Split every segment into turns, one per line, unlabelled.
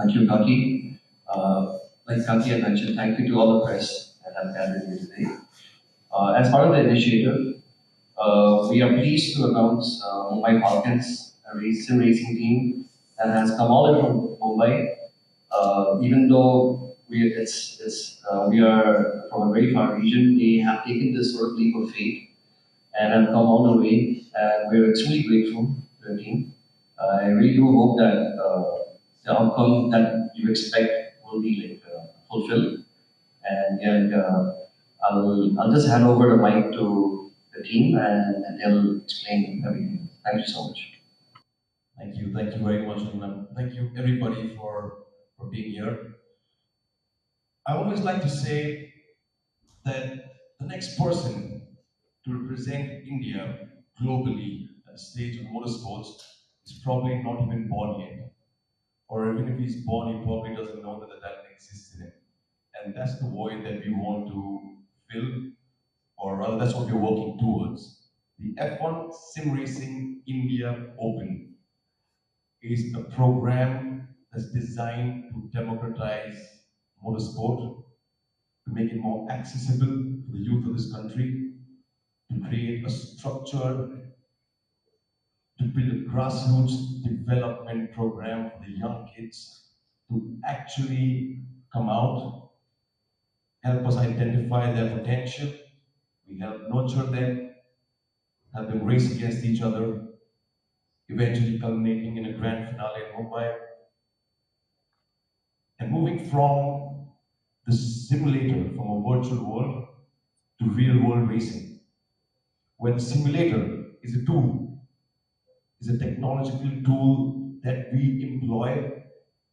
Thank you, Kaki. Like Kaki had mentioned, thank you to all the press that have gathered here today. As part of the initiative, we are pleased to announce Mumbai Falcons, a sim racing team that has come all the way from Mumbai. Even though we are from a very far region, they have taken this sort of leap of faith and have come all the way. And we're extremely grateful to the team. I really do hope that the outcome that you expect will be fulfilled. And yeah, I'll just hand over the mic to the team and they'll explain everything. Thank you so much.
Thank you very much, Lehman. Thank you everybody for being here. I always like to say that the next person to represent India globally at the stage of motorsports is probably not even born yet. Or even if he's born, he probably doesn't know that the talent exists in him. And that's the void that we want to fill, or rather, that's what we're working towards. The F1 Sim Racing India Open is a program that's designed to democratize motorsport, to make it more accessible to the youth of this country, to create a structure, to build a grassroots development program for the young kids to actually come out, help us identify their potential, we help nurture them, help them race against each other, eventually culminating in a grand finale in Mumbai, and moving from the simulator, from a virtual world to real world racing, where the simulator is a tool, is a technological tool that we employ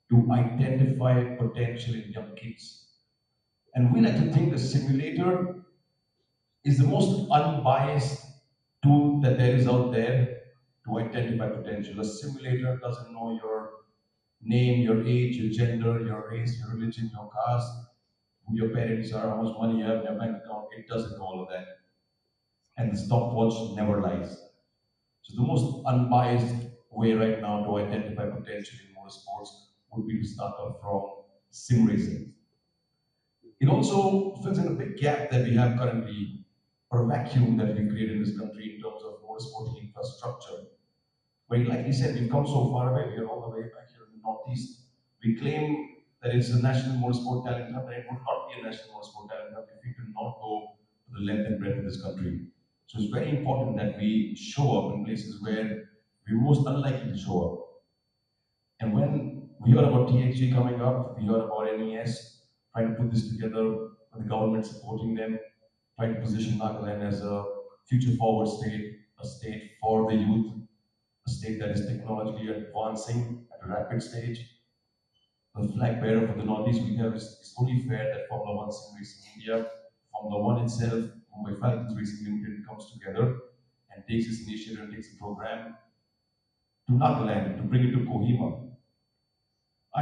to identify potential in young kids. And we like to think the simulator is the most unbiased tool that there is out there to identify potential. A simulator doesn't know your name, your age, your gender, your race, your religion, your caste, who your parents are, how much money you have in your bank account. It doesn't know all of that. And the stopwatch never lies. So the most unbiased way right now to identify potential in motorsports would be to start off from sim racing. It also fills in a big gap that we have currently, or a vacuum that we created in this country in terms of motorsport infrastructure. Where, like you said, we've come so far away. We are all the way back here in the Northeast. We claim that it's a national motorsport talent hub, and it would not be a national motorsport talent hub if we could not go to the length and breadth of this country. So it's very important that we show up in places where we're most unlikely to show up. And when we heard about THG coming up, we heard about NES trying to put this together, with the government supporting them, trying to position Nagaland as a future forward state, a state for the youth, a state that is technologically advancing at a rapid stage. The flag bearer for the Northeast we have is only fair that Formula One Sim Racing India, Formula One itself, Mumbai Falcons Racing Limited comes together and takes this initiative and takes the program to Nagaland, to bring it to Kohima.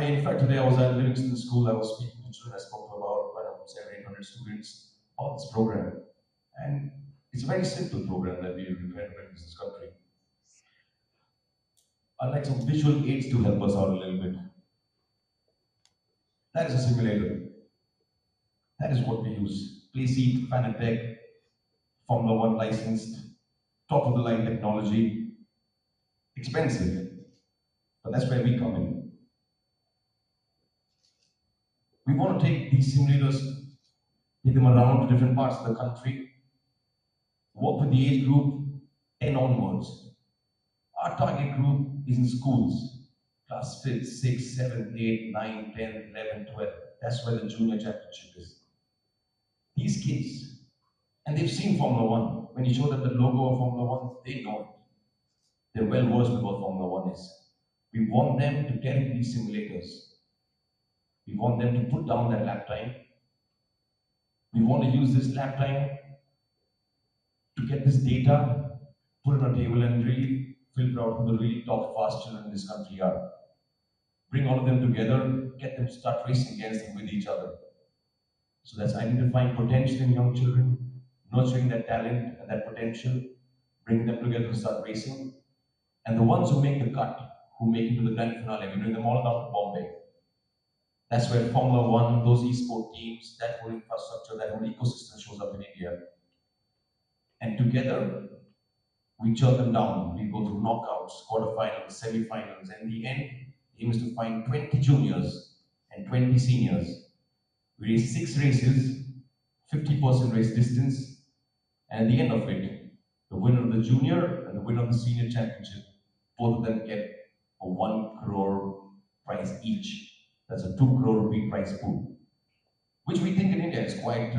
In fact, today I was at Livingston School, I was speaking to children, I spoke to about 700, 800 students about this program. And it's a very simple program that we're trying to bring to this country. I'd like some visual aids to help us out a little bit. That is a simulator. That is what we use. Play seat, Fanatec, Formula One licensed, top of the line technology, expensive, but that's where we come in. We want to take these simulators, take them around to different parts of the country, work with the age group 10 onwards. Our target group is in schools, class 5th, 6th, 7th, 8th, 9th, 10th, 11th, 12th. That's where the junior championship is. These kids, and they've seen Formula One. When you show them the logo of Formula One, they know it. They're well versed with what Formula One is. We want them to get into these simulators. We want them to put down their lap time. We want to use this lap time to get this data, put it on a table and really filter out who the really top fast children in this country are. Bring all of them together, get them to start racing against them with each other. So that's identifying potential in young children, nurturing their talent and that potential, bringing them together to start racing. And the ones who make the cut, who make it to the grand finale, we bring them all down to Bombay. That's where Formula One, those esport teams, that whole infrastructure, that whole ecosystem shows up in India. And together, we churn them down. We go through knockouts, quarterfinals, semi-finals, and in the end, the aim is to find 20 juniors and 20 seniors. We race 6 races, 50% race distance, and at the end of it, the winner of the junior and the winner of the senior championship, both of them get a 1 crore prize each. That's a 2 crore rupee prize pool, which we think in India is quite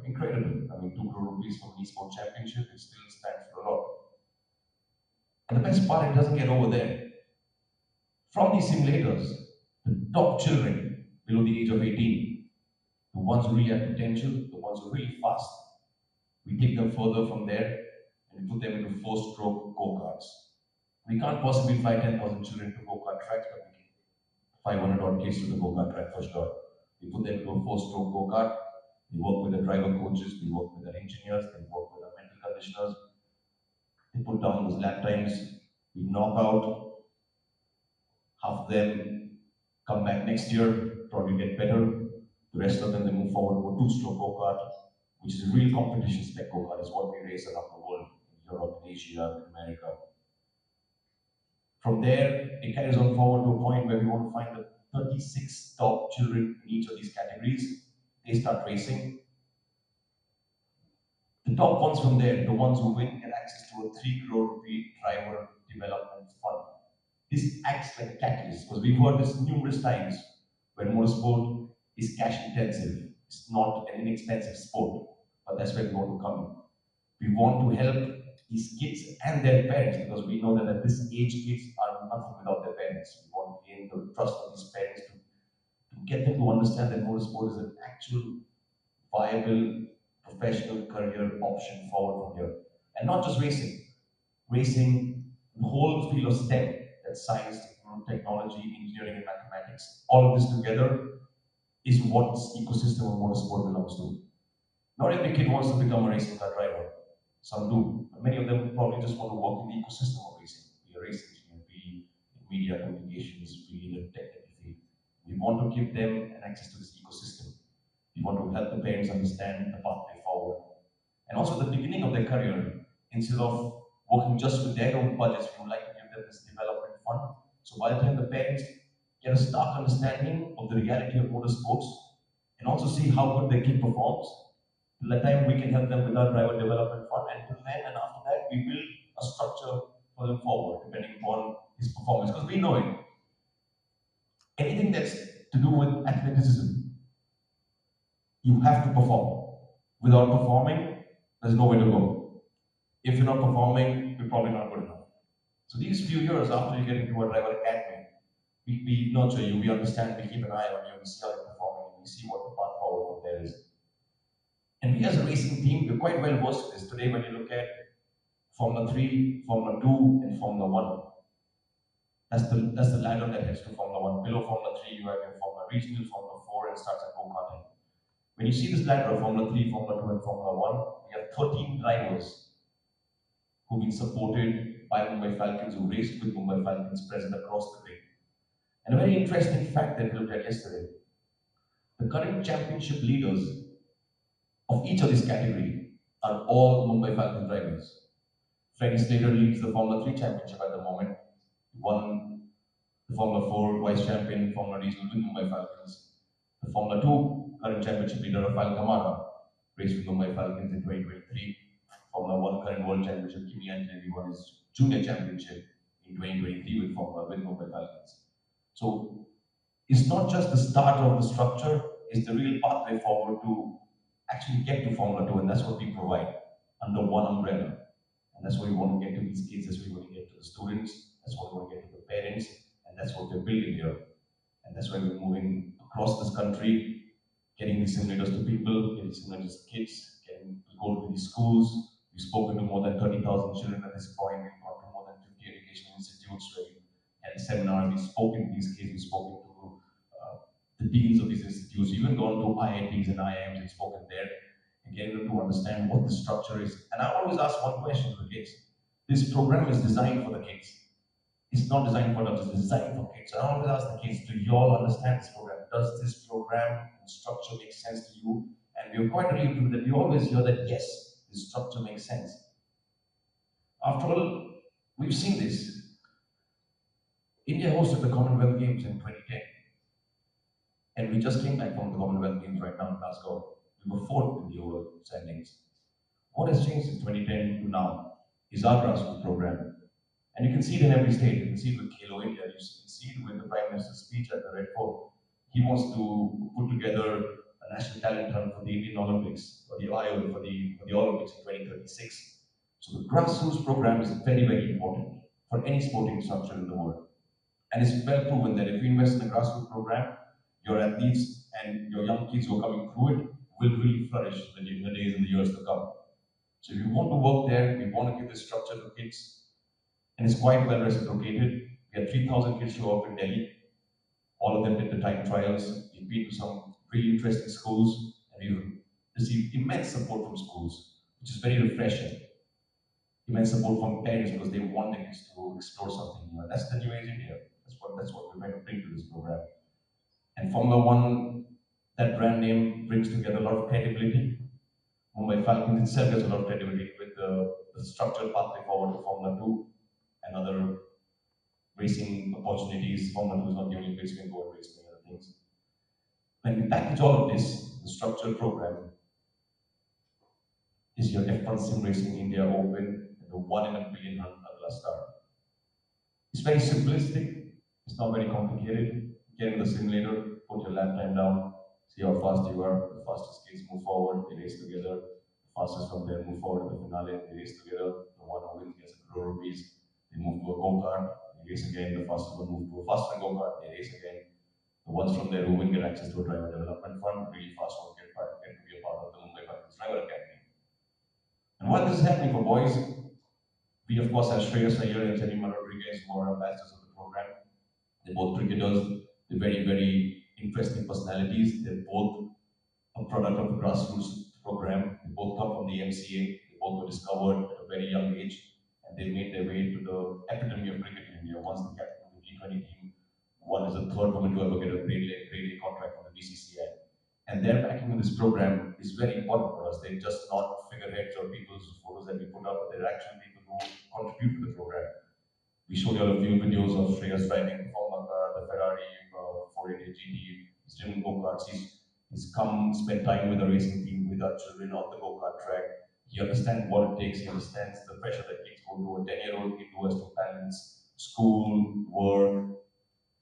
incredible. I mean, 2 crore rupees for an esport championship, it still stands for a lot. And the best part, it doesn't get over there. From these simulators, the top children below the age of 18, the ones who really have potential, the ones who are really fast, we take them further from there and we put them into 4-stroke go-karts. We can't possibly fly 10,000 children to go-kart tracks, but we can 500 odd kids to the go-kart track for sure. We put them into a 4-stroke go-kart. We work with the driver coaches, we work with the engineers, they work with the mental conditioners. They put down those lap times. We knock out. Half of them come back next year, probably get better. The rest of them, they move forward to a 2-stroke go-kart, which is a real competition spec go-kart. It's what we race around the world, in Europe, in Asia, in America. From there, it carries on forward to a point where we want to find the 36 top children in each of these categories. They start racing. The top ones from there, the ones who win, get access to a 3 crore rupee driver development fund. This acts like a catalyst, because we've heard this numerous times when motorsport is cash intensive. It's not an inexpensive sport, but that's where we want to come in. We want to help these kids and their parents, because we know that at this age, kids are nothing without their parents. We want to gain the trust of these parents to get them to understand that motorsport is an actual viable professional career option forward from here. And not just racing, the whole field of STEM, that's science, technology, engineering, and mathematics. All of this together is what this ecosystem of motorsport belongs to. Not every kid wants to become a racing car driver. Some do. But many of them probably just want to work in the ecosystem of racing, be a race engineer, be in media communications, be in a technical field. We want to give them an access to this ecosystem. We want to help the parents understand the pathway forward. And also at the beginning of their career, instead of working just with their own budgets, we would like to give them this development fund. So by the time the parents get a stark understanding of the reality of motorsports and also see how good their kid performs, till the time we can help them with our driver development fund, and till then and after that we build a structure for them forward, depending upon his performance. Because we know it. Anything that's to do with athleticism, you have to perform. Without performing, there's nowhere to go. If you're not performing, you're probably not good enough. So these few years after you get into a driver academy, we nurture you, we understand, we keep an eye on you, we see how you're performing, we see what the path forward from there is. And we as a racing team, we're quite well versed in this. Today, when you look at Formula 3, Formula 2, and Formula 1, that's the ladder that heads to Formula 1. Below Formula 3, you have your Formula Regional, Formula 4, and starts at go-karting. When you see this ladder of Formula 3, Formula 2, and Formula 1, we have 13 drivers who've been supported by Mumbai Falcons, who raced with Mumbai Falcons present across the grid. And a very interesting fact that we looked at yesterday, the current championship leaders of each of these categories are all Mumbai Falcons drivers. Freddie Slater leads the Formula 3 championship at the moment. He won the Formula 4 vice champion, Formula Regional with Mumbai Falcons. The Formula 2 current championship leader, Rafael Camara, raced with Mumbai Falcons in 2023. Formula 1 current world championship, Kimi Antonelli won his junior championship in 2023 with Mumbai Falcons. So it's not just the start of the structure, it's the real pathway forward to actually get to Formula 2, and that's what we provide under one umbrella. And that's what we want to get to these kids, that's what we want to get to the students, that's what we want to get to the parents, and that's what we're building here. And that's why we're moving across this country, getting these simulators to people, getting simulators to kids, getting to go to these schools. We've spoken to more than 30,000 children at this point. We've gone to more than 50 educational institutes where we've had seminars. We've spoken to these kids. We've spoken to the deans of these institutes. We've even gone to IITs and IIMs and spoken there and getting them to understand what the structure is. And I always ask one question to the kids. This program is designed for the kids. It's not designed for adults, it's designed for kids. So I always ask the kids, do you all understand this program? Does this program and structure make sense to you? And we're quite really into that. We always hear that, yes, this structure makes sense. After all, we've seen this. India hosted the Commonwealth Games in 2010, and we just came back from the Commonwealth Games right now in Glasgow. We were fourth in the overall standings. What has changed in 2010 to now is our grassroots program. And you can see it in every state. You can see it with Khelo India. You can see it with the Prime Minister's speech at the Red Fort. He wants to put together a national talent hunt for the Indian Olympics, or the IO for the Olympics in 2036. So the grassroots program is very, very important for any sporting structure in the world. And it's well proven that if you invest in a grassroots program, your athletes and your young kids who are coming through it will really flourish in the days and the years to come. So if you want to work there, we want to give this structure to kids, and it's quite well reciprocated. We had 3,000 kids show up in Delhi. All of them did the time trials. We've been to some really interesting schools, and we've received immense support from schools, which is very refreshing. Immense support from parents because they want their kids to explore something new. And that's the new age India. That's what we're going to bring to this program. And Formula One, that brand name brings together a lot of credibility. Mumbai Falcons itself has a lot of credibility with the structured pathway forward to Formula 2 and other racing opportunities. Formula 2 is not the only place you can go and race many other things. When we package all of this, the structured program is your F1 Sim Racing India Open, and the 1 in a billion hunt Agla Star. It's very simplistic, it's not very complicated. Get in the simulator, put your lap time down, see how fast you are. The fastest kids move forward, they race together. The fastest from there move forward to the finale, they race together. The one who wins gets a crore rupees. They move to a go-kart, they race again. The fastest one moves to a faster go-kart, they race again. The ones from there who win get access to a driver development fund, really fast ones get to be a part of the Mumbai Falcons Driver Academy. And while this is happening for boys, we of course have Shreyas Iyer and Jemima Rodriguez, who are ambassadors of the program. They're both cricketers. They're very, very interesting personalities. They're both a product of the grassroots program. They both come from the MCA. They both were discovered at a very young age, and they made their way to the epitome of cricket in India. One's the captain of the T20 team. One is the third woman to ever get a grade A contract from the BCCI. And their backing in this program is very important for us. They're just not figureheads or people's photos that we put up, but they're actually people who contribute to the program. We showed you a few videos of Shreyas driving the Formula car, the Ferrari 488 GT. He's driven go-karts. He's come spend time with the racing team, with our children on the go-kart track. He understands what it takes. He understands the pressure that kids go to. A 10-year-old kid who has to balance school, work,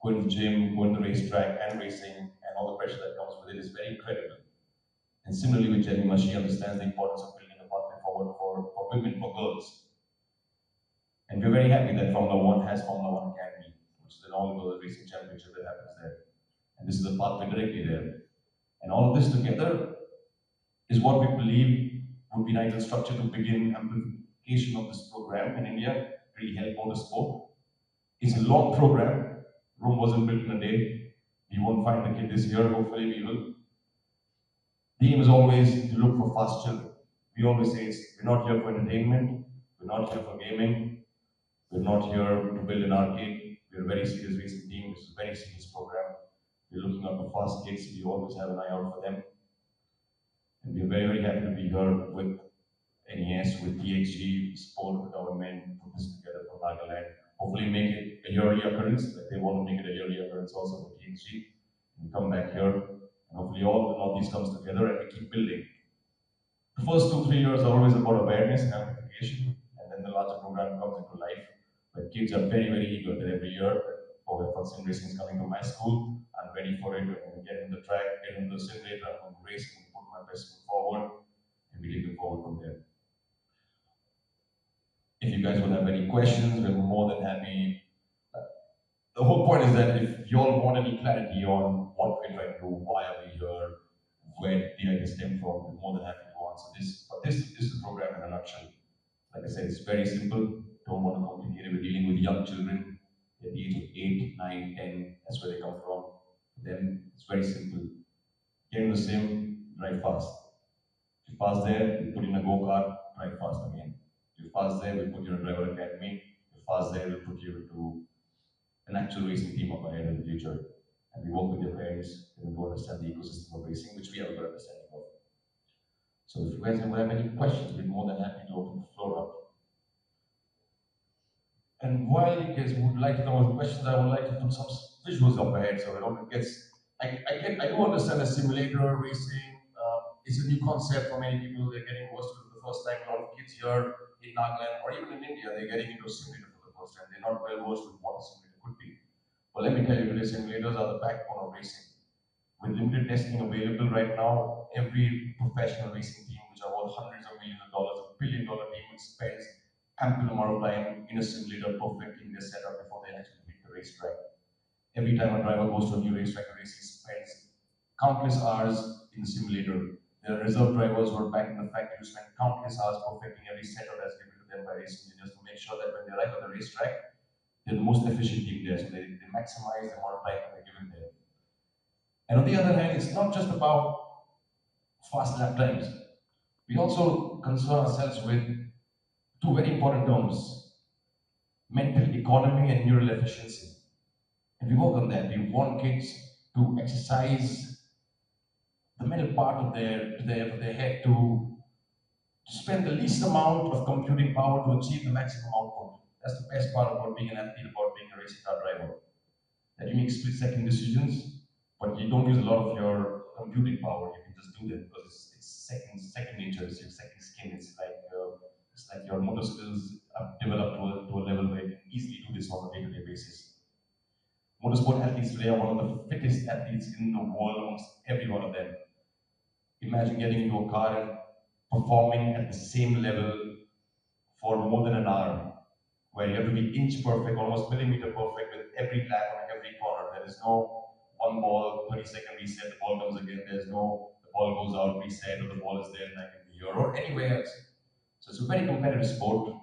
going to the gym, going to the racetrack, and racing, and all the pressure that comes with it is very incredible. And similarly with Jemima, she understands the importance of building a pathway forward for women, for girls. And we're very happy that Formula One has Formula One Academy, which is an all-girls racing championship that happens there. And this is a pathway directly there. And all of this together is what we believe would be an ideal structure to begin amplification of this program in India, really help motorsport. It's a long program. Rome wasn't built in a day. We won't find the kid this year, hopefully we will. The aim is always to look for fast children. We always say we're not here for entertainment, we're not here for gaming, we're not here to build an arcade. We're a very serious racing team. This is a very serious program. We're looking out for fast kids. We always have an eye out for them. And we're very, very happy to be here with NES, with TXG, support of the government, put this together for Nagaland. Hopefully make it a yearly occurrence, like they want to make it a yearly occurrence also for TXG. We come back here, and hopefully all these comes together and we keep building. The first 2-3 years are always about awareness and amplification, and then the larger program comes into life. But kids are very, very eager that every year, F1 Sim Racing is coming to my school. I'm ready for it. I'm going to get in the track, get in the simulator, I'm going to race, and put my best foot forward, and we take it forward from there. If you guys would have any questions, we're more than happy. The whole point is that if you all want any clarity on what we're trying to do, why are we here, where did the idea stem from, we're more than happy to answer this. But this is the program in a nutshell. Like I said, it's very simple. Don't want to complicate it. We're dealing with young children at the age of 8, 9, 10. That's where they come from. Then it's very simple. Get in the sim, drive fast. If you pass there, we put in a go-kart, drive fast again. If you pass there, we put you in a driver academy. If you pass there, we'll put you into an actual racing team up ahead in the future. and we work with their parents and we understand the ecosystem of racing, which we have a good understanding of. So if you guys have any questions, we're more than happy to open the floor up. And while you guys would like to know the questions, I would like to put some visuals up ahead so it gets. I do understand that simulator racing is a new concept for many people. They're getting versed for the first time. A lot of kids here in Nagaland or even in India, they're getting into a simulator for the first time. They're not well versed with what a simulator could be. But let me tell you, today simulators are the backbone of racing. With limited testing available right now, every professional racing team, which are worth hundreds of millions of dollars, $1 billion team, spends ample amount of time in a simulator perfecting their setup before they actually hit the racetrack. Every time a driver goes to a new racetrack, the race, he spends countless hours in the simulator. There are reserve drivers who are back in the factory who spend countless hours perfecting every setup that's given to them by race engineers to make sure that when they arrive on the racetrack, they're the most efficient team there. So they maximize the amount of time that they're given there. And on the other hand, it's not just about fast lap times. We also concern ourselves with two very important terms: mental economy and neural efficiency. And we work on that. We want kids to exercise the middle part of their head to spend the least amount of computing power to achieve the maximum output. That's the best part about being an athlete, about being a racing car driver. That you make split-second decisions, but you don't use a lot of your computing power. You can just do that because it's second nature. It's your second skin. It's like your motor skills are developed to a level where you can easily do this on a day-to-day basis. Motorsport athletes today are one of the fittest athletes in the world amongst every one of them. Imagine getting into a car and performing at the same level for more than an hour, where you have to be inch perfect, almost millimeter perfect with every lap on every corner. There is no one ball, 30-second reset, the ball comes again. There's no, the ball goes out, reset, or the ball is there and I can be here, or anywhere else. So it's a very competitive sport.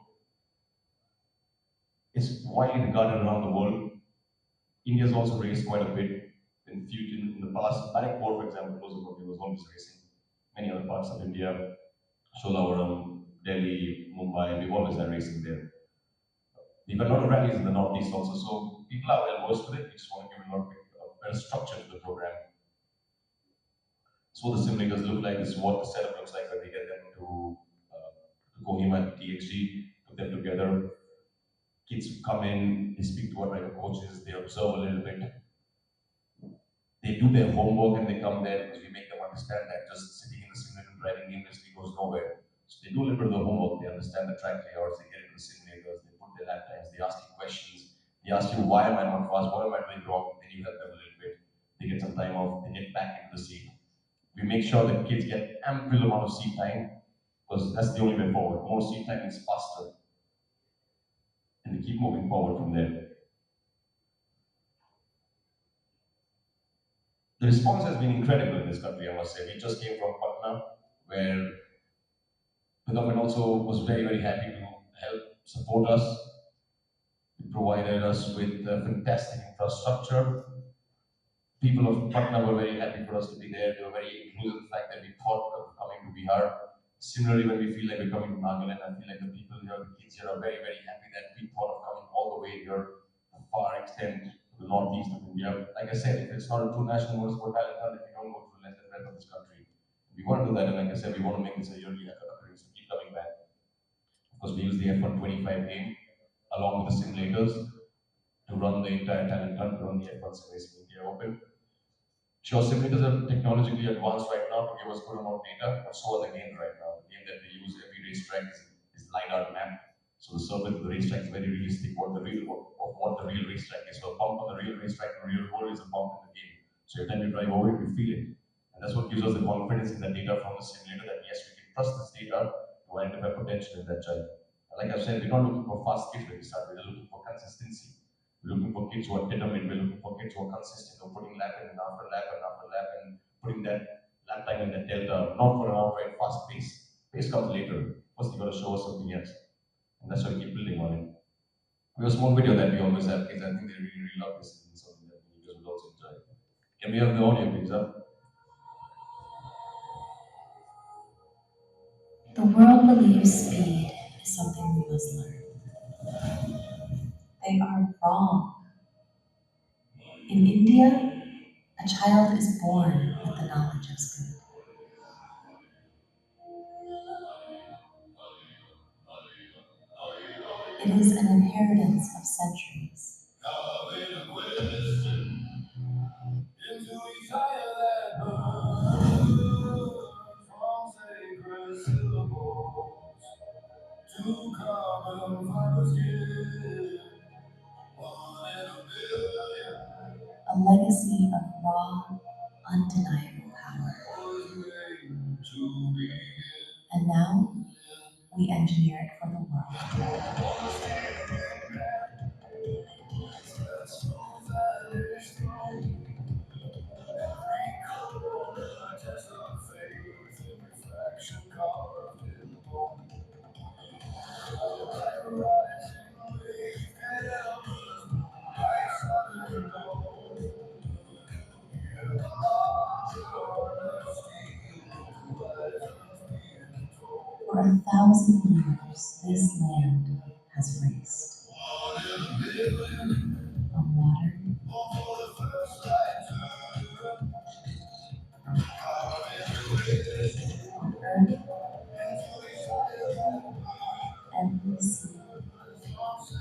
It's widely regarded around the world. India's also raced quite a bit in the past. Bangalore, for example, close to was always racing. Many other parts of India, Sholavaram, Delhi, Mumbai, we've always had racing there. We've had a lot of rallies in the Northeast also, so people are well versed with it. We just want to give a lot of better structure to the program. So the simulators look like, this is what the setup looks like when we get them to Kohima and TXG, put them together. Kids come in, they speak to our driver coaches, they observe a little bit. They do their homework and they come there because we make them understand that just sitting in the simulator driving aimlessly goes nowhere. So they do a little bit of the homework, they understand the track layouts, they get into the simulators, they put their lap times, they ask you questions, they ask you why am I not fast, what am I doing wrong, then you help them a little bit. They get some time off, they get back into the seat. We make sure that kids get ample amount of seat time because that's the only way forward. More seat time is faster. And they keep moving forward from there. The response has been incredible in this country, I must say. We just came from Patna, where the government also was very, very happy to help support us. It provided us with fantastic infrastructure. People of Patna were very happy for us to be there. They were very inclusive of the fact that we thought of coming to Bihar. Similarly, when we feel like we're coming to Nagaland, I feel like the people here, the kids here are very, very happy that we thought of coming all the way here, the far extent to the northeast of India. Like I said, if it's not a true national motorsport talent hunt, if we don't go to the length and breadth of this country, we want to do that. And like I said, we want to make this a yearly occurrence. So keep coming back. Of course, we use the F125 game along with the simulators to run the entire talent hunt, to run the F1 Racing India Open. Sure, simulators are technologically advanced right now to give us good amount of data, but so are the games right now. The game that they use every racetrack is LiDAR map. So the surface of the racetrack is very realistic what the real racetrack is. So a bump on the real racetrack, the real world is a bump in the game. So every time you drive over it, you feel it. And that's what gives us the confidence in the data from the simulator that yes, we can trust this data to identify potential in that child. And like I've said, we're not looking for fast kids when we start, we're looking for consistency. We're looking for kids who are determined. We're looking for kids who are consistent, of putting lap in and after lap and after lap and putting that lap time in that delta, not for an outright fast pace. Pace comes later. First, you got to show us something else. And that's why we keep building on it. We have a small video that we always have kids. I think they really, really love this. And something that you guys will also enjoy. Can we have the audio, please?
The world believes speed is something we must learn. They are wrong. In India, A child is born with the knowledge of speed. It is an inheritance of centuries. A legacy of raw, undeniable power. And now, we engineer it for the world. For 1,000 years, this land has raced on water, on earth, and the sea at last.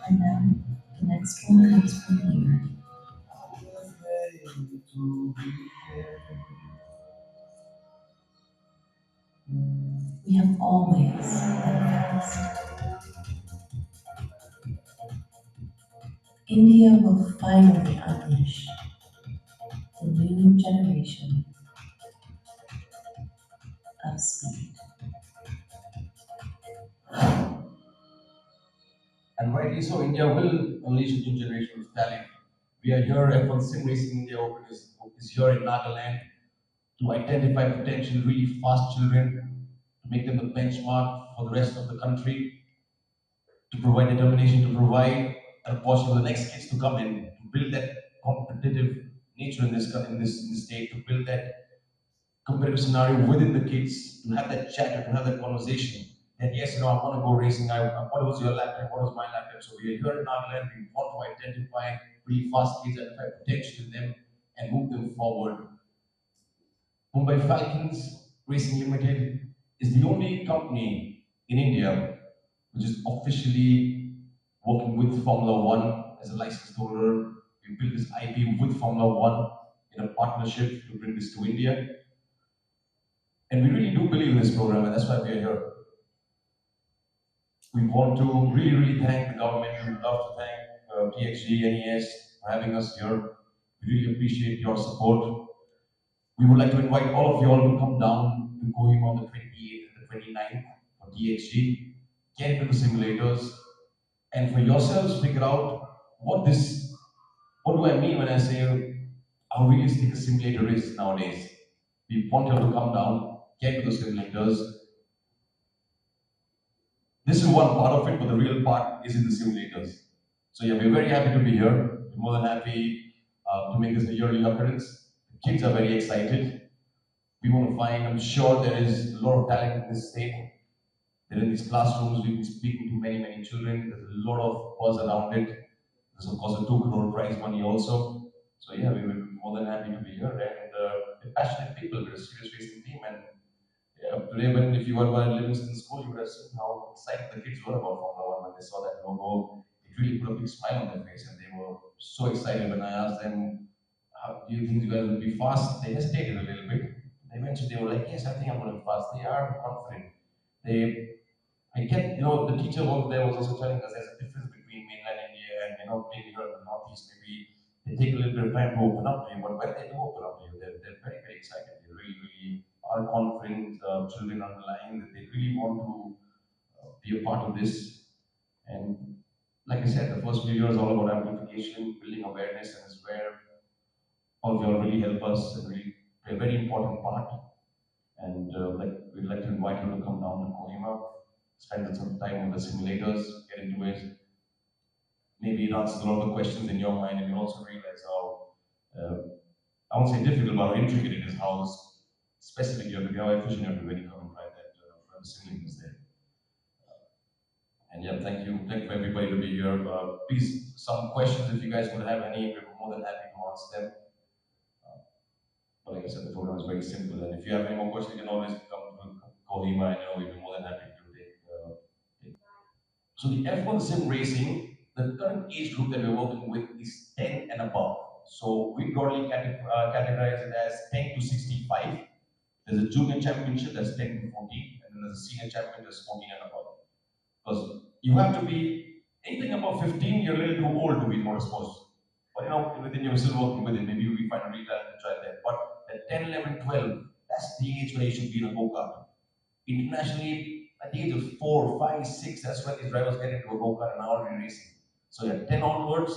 And now, the next one comes from here. We have always been fast. India will finally unleash the new generation of speed.
And rightly so, India will unleash a new generation of talent. We are here, F1 Sim Racing India Open is here in Nagaland to identify potential really fast children, to make them the benchmark for the rest of the country, to provide determination, to provide an opportunity for the next kids to come in, to build that competitive nature in this state, to build that competitive scenario within the kids, to have that chat, to have that conversation. That yes, I want to go racing. What was your lap time? What was my lap time? So we are here in Nagaland. We want to identify really fast kids, identify potential in them, and move them forward. Mumbai Falcons Racing Limited is the only company in India which is officially working with Formula One as a license holder. We built this IP with Formula One in a partnership to bring this to India. And we really do believe in this program, and that's why we are here. We want to really, really thank the government. We would love to thank TXG, NES for having us here. We really appreciate your support. We would like to invite all of you all to come down to Kohima on the 28th and the 29th for TXG. Get into the simulators, and for yourselves figure out what do I mean when I say how realistic a simulator is nowadays. We want you to come down, get to the simulators. This is one part of it, but the real part is in the simulators. So yeah, we're very happy to be here. We're more than happy to make this a yearly occurrence. The kids are very excited. We want to find, I'm sure there is a lot of talent in this state. They're in these classrooms, we've been speaking to many, many children. There's a lot of buzz around it. There's of course a 2 crore prize money also. So yeah, we were more than happy to be here. And we're passionate people, we're a serious racing team. And yeah, today, when if you were at Livingston School, you would have seen how excited the kids were about Formula One when they saw that logo. It really put a big smile on their face, and they were so excited when I asked them, "How do you think you guys will be fast?" They hesitated a little bit. Eventually, they were like, "Yes, I think I'm going to be fast." They are confident. I get, the teacher work there was also telling us there's a difference between mainland India and being here in the northeast. Maybe they take a little bit of time to open up to you, but when they do open up to you, they're very, very excited. They really, really are confident children underlying that they really want to be a part of this. And like I said, the first few years all about amplification, building awareness, and is where all of you all really help us and really play a very important part. And we'd like to invite you to come down to Kohima, spend some time with the simulators, get into it. Maybe it answers a lot of the questions in your mind, and you'll also realize how, I won't say difficult, but how intricate it is, how specific you have to be, how efficient you have to be when you come and ride that the simulators there. And yeah, thank you for everybody to be here. Please, some questions if you guys would have any, we're more than happy to answer them. But like I said, the program is very simple, and if you have any more questions, you can always come to Kohima. I know we'd be more than happy to take. So the F1 sim racing, the current age group that we're working with is 10 and above. So we broadly categorize it as 10 to 65. There's a junior championship that's 10 to 14, and then there's a senior championship that's 14 and above. Because you have to be anything above 15, you're a little too old to be in motorsports. But you know, within you're still working with it, maybe we find a real talent to try that. But at 10, 11, 12, that's the age where you should be in a go-kart. Internationally, at the age of 4, 5, 6, that's when these drivers get into a go-kart and are already racing. So yeah, 10 onwards.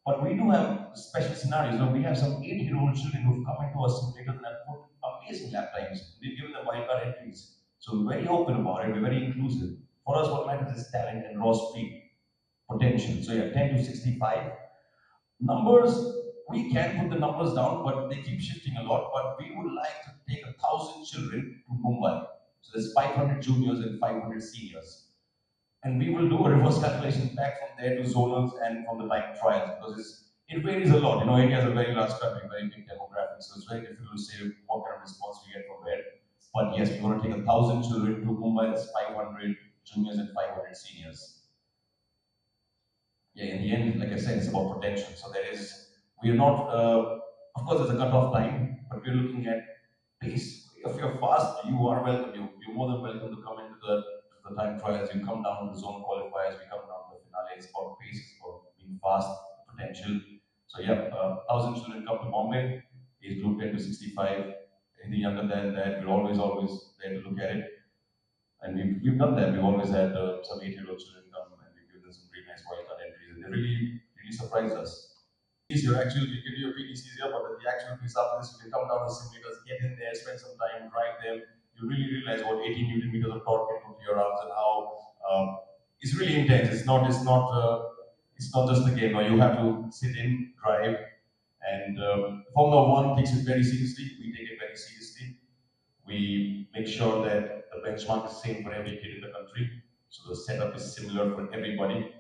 But we do have special scenarios. You know, we have some 8-year-old children who've come into our simulators and have put amazing lap times. We've given them wildcard entries. So we're very open about it, we're very inclusive. For us, what matters is talent and raw speed, potential. So yeah, 10 to 65. Numbers, we can put the numbers down, but they keep shifting a lot. But we would like to take 1,000 children to Mumbai. So there's 500 juniors and 500 seniors. And we will do a reverse calculation back from there to zonals and from the time trials because it varies a lot. You know, India is a very large country, very big demographic, so it's very difficult to say what kind of response we get from where. But yes, we want to take 1,000 children to Mumbai, that's 500 juniors and 500 seniors. Yeah, in the end, like I said, it's about potential. So we are not, of course, there's a cut-off time, but we're looking at pace. If you're fast, you are welcome. You're more than welcome to come into the time trials. You come down to the zone qualifiers. We come down to the finale. It's about pace. It's about being fast, potential. So yeah, 1,000 children come to Bombay. Age group 10 to 65. Anything younger than that, we're always there to look at it. And we've done that. We've always had some 8-year-old children come and we've given them some really nice wildcard entries. And they really surprised us. You can do your PDCs here, but the actual piece after this, you can come down to the simulators, get in there, spend some time, drive them. You really realize what 18 Newton meters of torque can do to your arms and how it's really intense. It's not just a game. No, you have to sit in, drive, and Formula One takes it very seriously. We take it very seriously. We make sure that the benchmark is same for every kid in the country. So the setup is similar for everybody.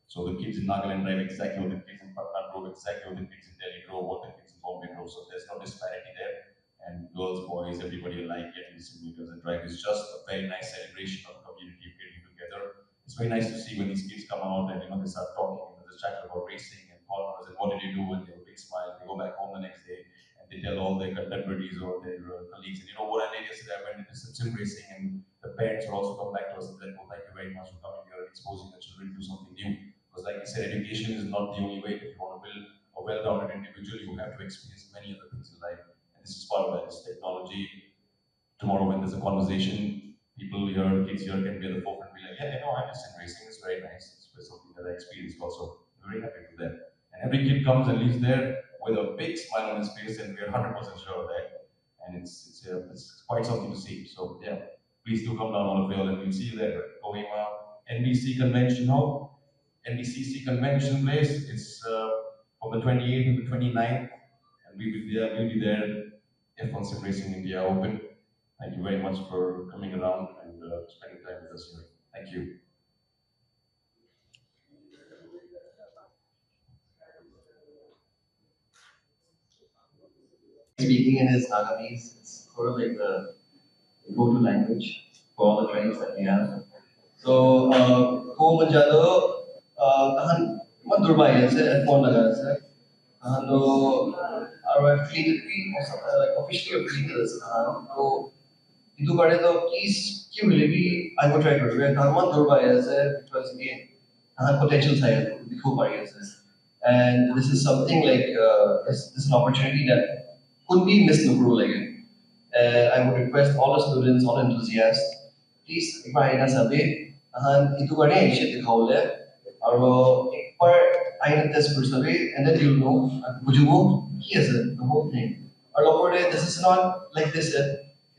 So the kids in Nagaland drive exactly what the kids in Patna drove, exactly what the kids in Delhi drove, what the kids in Bombay drove. So there's no disparity there. And girls, boys, everybody alike getting the simulators and drive. It's just a very nice celebration of community getting together. It's very nice to see when these kids come out and they start talking and there's a chat about racing and corners and what did you do, and they have a big smile. They go back home the next day and they tell all their contemporaries or their colleagues. And you know what I did yesterday? I went into sim racing, and the parents will also come back to us and say, "Oh, thank you very much for coming here and exposing the children to something new." Because like I said, education is not the only way. If you want to build a well-rounded individual, you have to experience many other things in life. And this is part of that. It's technology. Tomorrow when there's a conversation, people here, kids here can be at the forefront and be like, yeah, I'm just in racing. It's very nice. It's something that I experienced also. I'm very happy with that. And every kid comes and leaves there with a big smile on his face, and we're 100% sure of that. And it's quite something to see. So yeah, please do come down on the field and we'll see you there. Kohima, NBC Convention Hall. NBCC convention place. It's from the 28th to the 29th, and we'll be there. F1 Sim Racing India Open. Thank you very much for coming around and spending time with us here. Thank you.
Speaking in his Naganese, it's sort of like the go-to language for all the trainings that we have. So, ko manjado, tahan mandurbayan sa phone laga sa. No, our affiliated like officially affiliated sa. So, itu kare to please really be I would try to do it. Tahan mandurbayan sa because again, tahan potential saya dikho pari sa. And this is something like this is an opportunity that could be missed no pro like. I would request all the students, all enthusiasts, please ikbar ina sabi, itu kare ishe dikhaule, aro ikbar aina test per sabi, and then you'll know, bujugo, yes, the whole thing. Or this is not like this.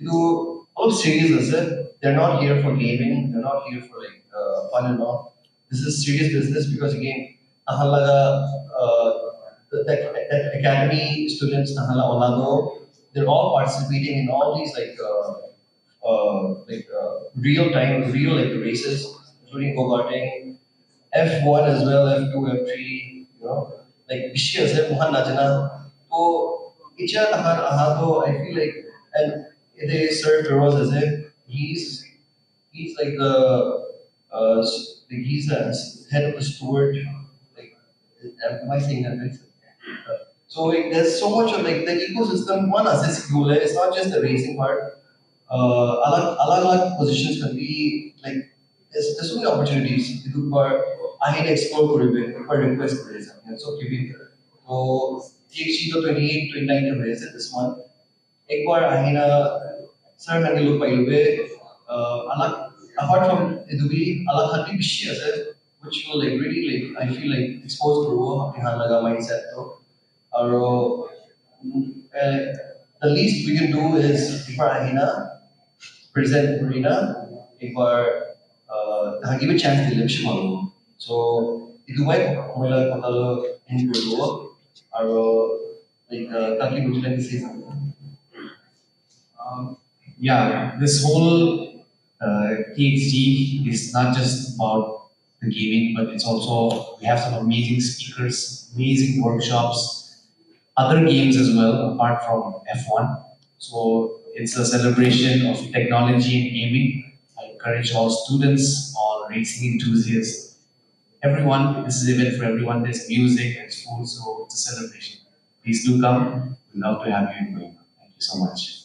Itu all serious, they're not here for gaming, they're not here for like fun and all. This is serious business because again, the academy students, they're all participating in all these like real time, real like races, including go-karting, F1 as well, F2, F3, like vicious, Mohan Najana. So, Icha Tahan Ahato, I feel like, and they serve Feroz as if he's like he's the head of the steward. Like, am I saying that right? So like, there's so much of like the ecosystem. One assess goal. It's not just the racing part. Alag positions can be like there's so many opportunities. Itu par ahin explore koribe, par request kore sakte. So keep it. So THC to 28, 29 के वजह से this month एक बार आहिना sir मैंने लोग pile हुए अलग apart from itu भी अलग हल्दी विषय है which will like really like I feel like exposed to वो अपने हाथ लगा mindset तो और the least we can do is एक बार आहिना present Marina एक बार give a chance to live मालूम so itu why मला kalau ini dulu और like kaki butuh lagi sih
Yeah, this whole TXG is not just about the gaming, but it's also, we have some amazing speakers, amazing workshops, other games as well, apart from F1. So it's a celebration of technology and gaming. I encourage all students, all racing enthusiasts, everyone, this is an event for everyone. There's music, there's food, so it's a celebration. Please do come. We'd love to have you in Kohima. Thank you so much.